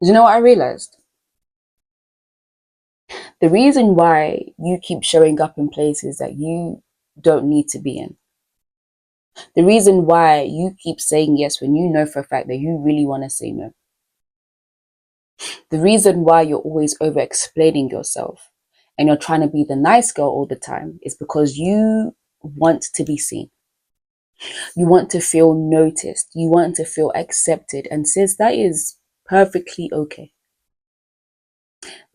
You know what I realized? The reason why you keep showing up in places that you don't need to be in, the reason why you keep saying yes when you know for a fact that you really want to say no, the reason why you're always over explaining yourself and you're trying to be the nice girl all the time is because you want to be seen. You want to feel noticed. You want to feel accepted. And sis, that is perfectly okay.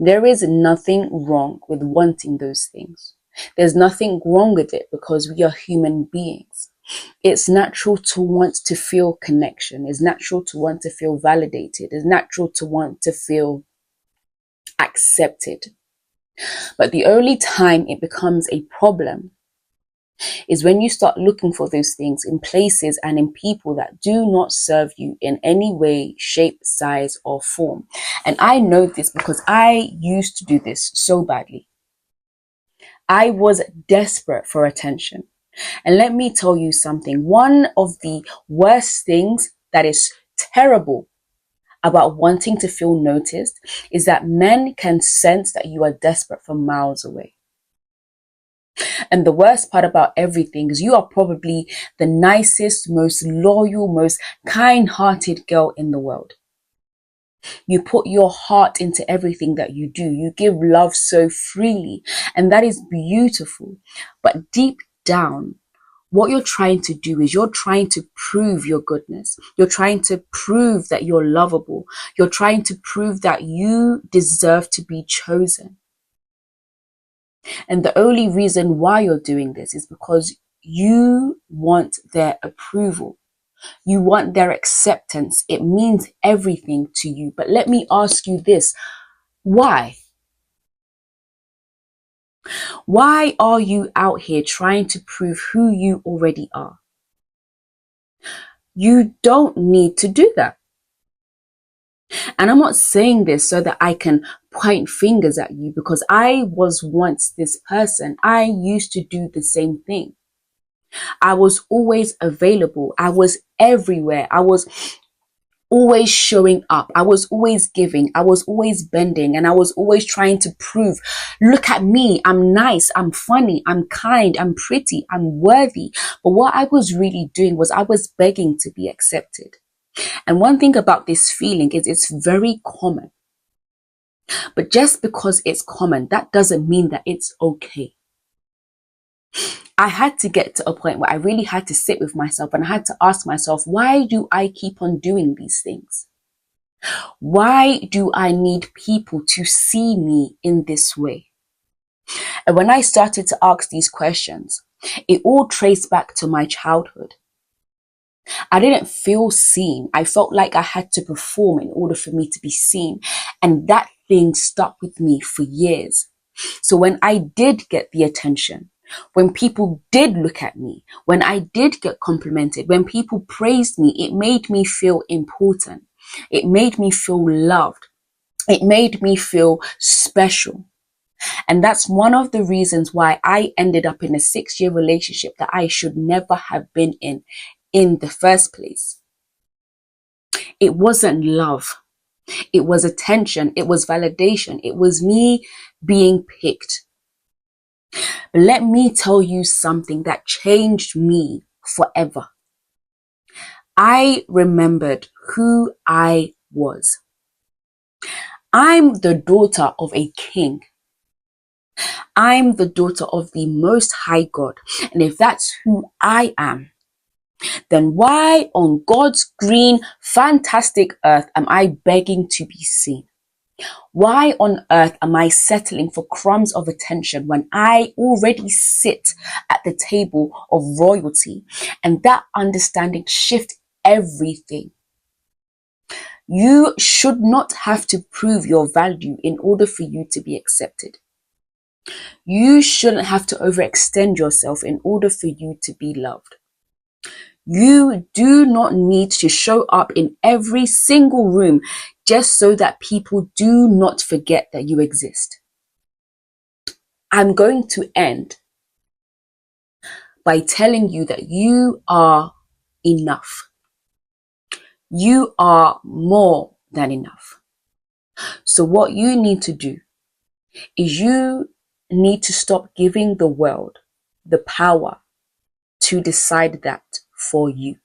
There is nothing wrong with wanting those things. There's nothing wrong with it because we are human beings. It's natural to want to feel connection. It's natural to want to feel validated. It's natural to want to feel accepted. But the only time it becomes a problem is when you start looking for those things in places and in people that do not serve you in any way, shape, size, or form. And I know this because I used to do this so badly. I was desperate for attention. And let me tell you something. One of the worst things that is terrible about wanting to feel noticed is that men can sense that you are desperate from miles away. And the worst part about everything is you are probably the nicest, most loyal, most kind-hearted girl in the world. You put your heart into everything that you do. You give love so freely, and that is beautiful. But deep down, what you're trying to do is you're trying to prove your goodness. You're trying to prove that you're lovable. You're trying to prove that you deserve to be chosen. And the only reason why you're doing this is because you want their approval. You want their acceptance. It means everything to you. But let me ask you this. Why? Why are you out here trying to prove who you already are? You don't need to do that. And I'm not saying this so that I can point fingers at you, because I was once this person. I used to do the same thing. I was always available. I was everywhere. I was always showing up. I was always giving. I was always bending, and I was always trying to prove, look at me. I'm nice. I'm funny. I'm kind. I'm pretty. I'm worthy. But what I was really doing was I was begging to be accepted. And one thing about this feeling is it's very common. But just because it's common, that doesn't mean that it's okay. I had to get to a point where I really had to sit with myself and I had to ask myself, why do I keep on doing these things? Why do I need people to see me in this way? And when I started to ask these questions, it all traced back to my childhood. I didn't feel seen. I felt like I had to perform in order for me to be seen. And that thing stuck with me for years. So when I did get the attention, when people did look at me, when I did get complimented, when people praised me, it made me feel important. It made me feel loved. It made me feel special. And that's one of the reasons why I ended up in a 6-year relationship that I should never have been in the first place. It wasn't love. It was attention. It was validation. It was me being picked. But let me tell you something that changed me forever. I remembered who I was. I'm the daughter of a king. I'm the daughter of the Most High God. And if that's who I am, then why on God's green, fantastic earth am I begging to be seen? Why on earth am I settling for crumbs of attention when I already sit at the table of royalty? And that understanding shifts everything. You should not have to prove your value in order for you to be accepted. You shouldn't have to overextend yourself in order for you to be loved. You do not need to show up in every single room just so that people do not forget that you exist. I'm going to end by telling you that you are enough. You are more than enough. So what you need to do is you need to stop giving the world the power to decide that for you.